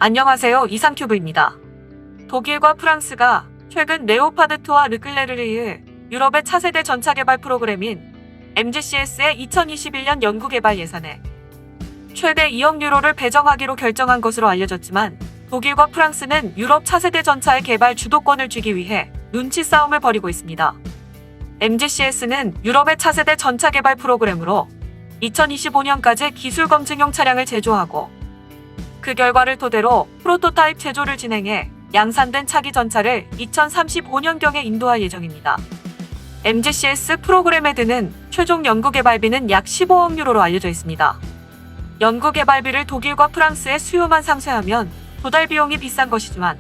안녕하세요. 이상큐브입니다. 독일과 프랑스가 최근 레오파드2와 르클레르르의 유럽의 차세대 전차 개발 프로그램인 MGCS의 2021년 연구 개발 예산에 최대 2억 유로를 배정하기로 결정한 것으로 알려졌지만, 독일과 프랑스는 유럽 차세대 전차의 개발 주도권을 쥐기 위해 눈치 싸움을 벌이고 있습니다. MGCS는 유럽의 차세대 전차 개발 프로그램으로 2025년까지 기술 검증용 차량을 제조하고, 그 결과를 토대로 프로토타입 제조를 진행해 양산된 차기 전차를 2035년경에 인도할 예정입니다. MGCS 프로그램에 드는 최종 연구 개발비는 약 15억 유로로 알려져 있습니다. 연구 개발비를 독일과 프랑스의 수요만 상쇄하면 조달 비용이 비싼 것이지만,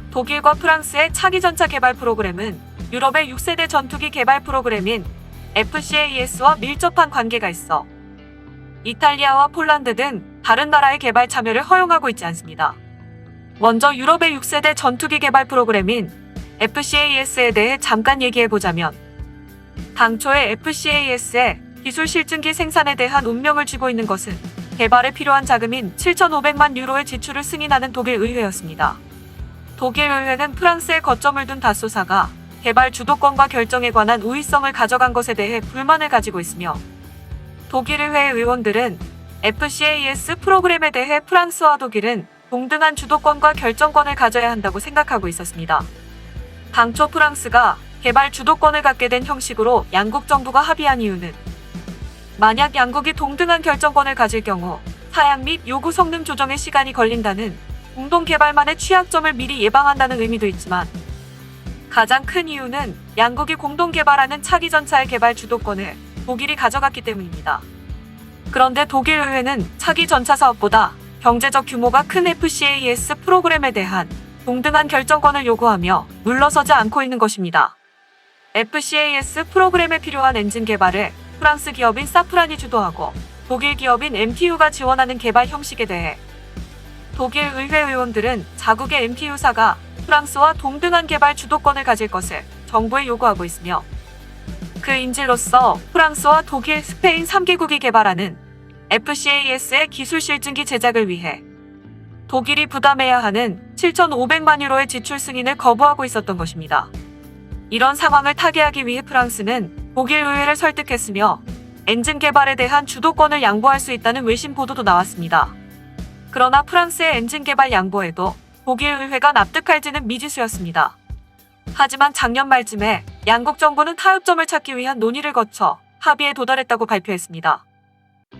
독일과 프랑스의 차기 전차 개발 프로그램은 유럽의 6세대 전투기 개발 프로그램인 FCAS와 밀접한 관계가 있어 이탈리아와 폴란드 등 다른 나라의 개발 참여를 허용하고 있지 않습니다. 먼저 유럽의 6세대 전투기 개발 프로그램인 FCAS에 대해 잠깐 얘기해보자면, 당초에 FCAS의 기술 실증기 생산에 대한 운명을 쥐고 있는 것은 개발에 필요한 자금인 7,500만 유로의 지출을 승인하는 독일 의회였습니다. 독일 의회는 프랑스에 거점을 둔 다소사가 개발 주도권과 결정에 관한 우위성을 가져간 것에 대해 불만을 가지고 있으며, 독일 의회 의원들은 FCAS 프로그램에 대해 프랑스와 독일은 동등한 주도권과 결정권을 가져야 한다고 생각하고 있었습니다. 당초 프랑스가 개발 주도권을 갖게 된 형식으로 양국 정부가 합의한 이유는, 만약 양국이 동등한 결정권을 가질 경우 사양 및 요구 성능 조정에 시간이 걸린다는 공동 개발만의 취약점을 미리 예방한다는 의미도 있지만, 가장 큰 이유는 양국이 공동 개발하는 차기 전차의 개발 주도권을 독일이 가져갔기 때문입니다. 그런데 독일 의회는 차기 전차 사업보다 경제적 규모가 큰 FCAS 프로그램에 대한 동등한 결정권을 요구하며 물러서지 않고 있는 것입니다. FCAS 프로그램에 필요한 엔진 개발을 프랑스 기업인 사프란이 주도하고 독일 기업인 MTU가 지원하는 개발 형식에 대해 독일 의회 의원들은 자국의 MTU사가 프랑스와 동등한 개발 주도권을 가질 것을 정부에 요구하고 있으며, 그 인질로서 프랑스와 독일, 스페인 3개국이 개발하는 FCAS의 기술 실증기 제작을 위해 독일이 부담해야 하는 7,500만 유로의 지출 승인을 거부하고 있었던 것입니다. 이런 상황을 타개하기 위해 프랑스는 독일 의회를 설득했으며 엔진 개발에 대한 주도권을 양보할 수 있다는 외신 보도도 나왔습니다. 그러나 프랑스의 엔진 개발 양보에도 독일 의회가 납득할지는 미지수였습니다. 하지만 작년 말쯤에 양국 정부는 타협점을 찾기 위한 논의를 거쳐 합의에 도달했다고 발표했습니다.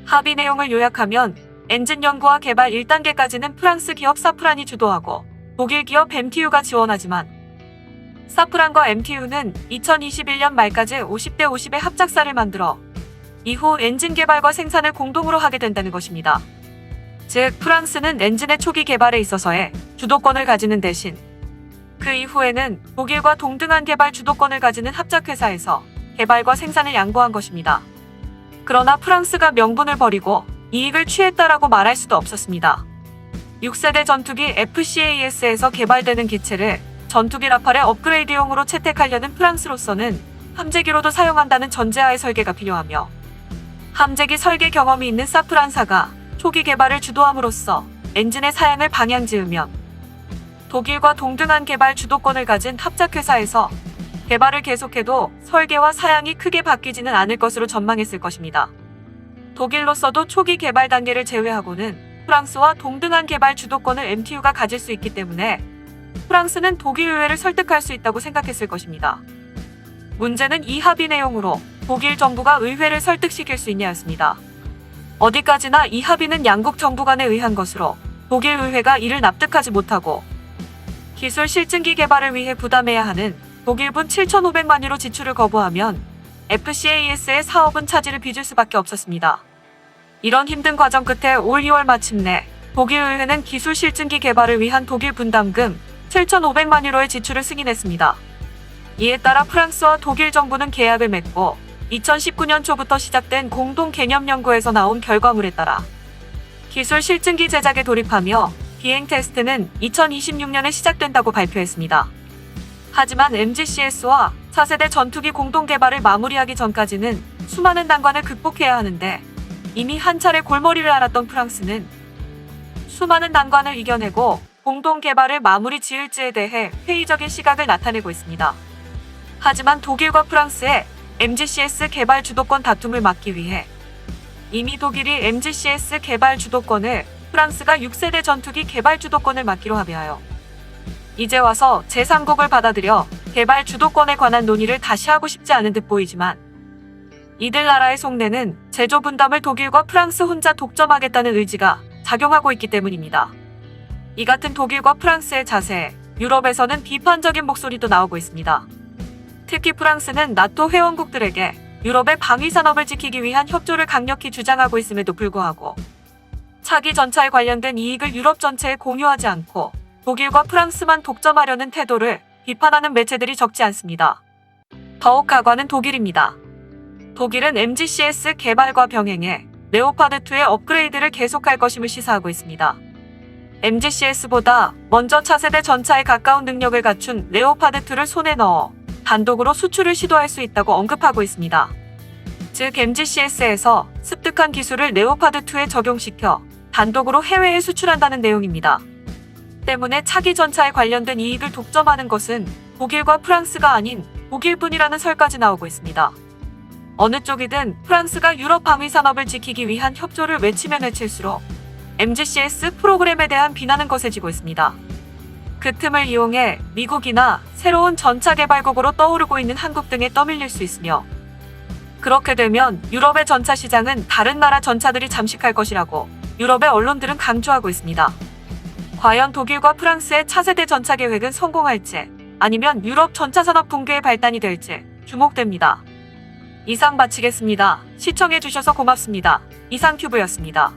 합의 내용을 요약하면, 엔진 연구와 개발 1단계까지는 프랑스 기업 사프란이 주도하고 독일 기업 MTU가 지원하지만, 사프란과 MTU는 2021년 말까지 50대 50의 합작사를 만들어 이후 엔진 개발과 생산을 공동으로 하게 된다는 것입니다. 즉, 프랑스는 엔진의 초기 개발에 있어서의 주도권을 가지는 대신 그 이후에는 독일과 동등한 개발 주도권을 가지는 합작회사에서 개발과 생산을 양보한 것입니다. 그러나 프랑스가 명분을 버리고 이익을 취했다라고 말할 수도 없었습니다. 6세대 전투기 FCAS에서 개발되는 기체를 전투기 라팔의 업그레이드용으로 채택하려는 프랑스로서는 함재기로도 사용한다는 전제하에 설계가 필요하며, 함재기 설계 경험이 있는 사프란사가 초기 개발을 주도함으로써 엔진의 사양을 방향지으면, 독일과 동등한 개발 주도권을 가진 합작회사에서 개발을 계속해도 설계와 사양이 크게 바뀌지는 않을 것으로 전망했을 것입니다. 독일로서도 초기 개발 단계를 제외하고는 프랑스와 동등한 개발 주도권을 MTU가 가질 수 있기 때문에 프랑스는 독일 의회를 설득할 수 있다고 생각했을 것입니다. 문제는 이 합의 내용으로 독일 정부가 의회를 설득시킬 수 있냐였습니다. 어디까지나 이 합의는 양국 정부 간에 의한 것으로 독일 의회가 이를 납득하지 못하고, 기술 실증기 개발을 위해 부담해야 하는 독일분 7,500만 유로 지출을 거부하면 FCAS의 사업은 차질을 빚을 수밖에 없었습니다. 이런 힘든 과정 끝에 올 2월 마침내 독일 의회는 기술 실증기 개발을 위한 독일 분담금 7,500만 유로의 지출을 승인했습니다. 이에 따라 프랑스와 독일 정부는 계약을 맺고 2019년 초부터 시작된 공동 개념 연구에서 나온 결과물에 따라 기술 실증기 제작에 돌입하며 비행 테스트는 2026년에 시작된다고 발표했습니다. 하지만 MGCS와 차세대 전투기 공동 개발을 마무리하기 전까지는 수많은 난관을 극복해야 하는데, 이미 한 차례 골머리를 앓았던 프랑스는 수많은 난관을 이겨내고 공동 개발을 마무리 지을지에 대해 회의적인 시각을 나타내고 있습니다. 하지만 독일과 프랑스의 MGCS 개발 주도권 다툼을 막기 위해 이미 독일이 MGCS 개발 주도권을, 프랑스가 6세대 전투기 개발 주도권을 맡기로 합의하여 이제 와서 제3국을 받아들여 개발 주도권에 관한 논의를 다시 하고 싶지 않은 듯 보이지만, 이들 나라의 속내는 제조 분담을 독일과 프랑스 혼자 독점하겠다는 의지가 작용하고 있기 때문입니다. 이 같은 독일과 프랑스의 자세에 유럽에서는 비판적인 목소리도 나오고 있습니다. 특히 프랑스는 나토 회원국들에게 유럽의 방위 산업을 지키기 위한 협조를 강력히 주장하고 있음에도 불구하고 차기 전차에 관련된 이익을 유럽 전체에 공유하지 않고 독일과 프랑스만 독점하려는 태도를 비판하는 매체들이 적지 않습니다. 더욱 가관은 독일입니다. 독일은 MGCS 개발과 병행해 레오파드2의 업그레이드를 계속할 것임을 시사하고 있습니다. MGCS보다 먼저 차세대 전차에 가까운 능력을 갖춘 레오파드2를 손에 넣어 단독으로 수출을 시도할 수 있다고 언급하고 있습니다. 즉 MGCS에서 습득한 기술을 레오파드2에 적용시켜 단독으로 해외에 수출한다는 내용입니다. 때문에 차기 전차에 관련된 이익을 독점하는 것은 독일과 프랑스가 아닌 독일뿐이라는 설까지 나오고 있습니다. 어느 쪽이든 프랑스가 유럽 방위 산업을 지키기 위한 협조를 외치면 외칠수록 MGCS 프로그램에 대한 비난은 거세지고 있습니다. 그 틈을 이용해 미국이나 새로운 전차 개발국으로 떠오르고 있는 한국 등에 떠밀릴 수 있으며, 그렇게 되면 유럽의 전차 시장은 다른 나라 전차들이 잠식할 것이라고 유럽의 언론들은 강조하고 있습니다. 과연 독일과 프랑스의 차세대 전차 계획은 성공할지, 아니면 유럽 전차 산업 붕괴의 발단이 될지 주목됩니다. 이상 마치겠습니다. 시청해주셔서 고맙습니다. 이상큐브였습니다.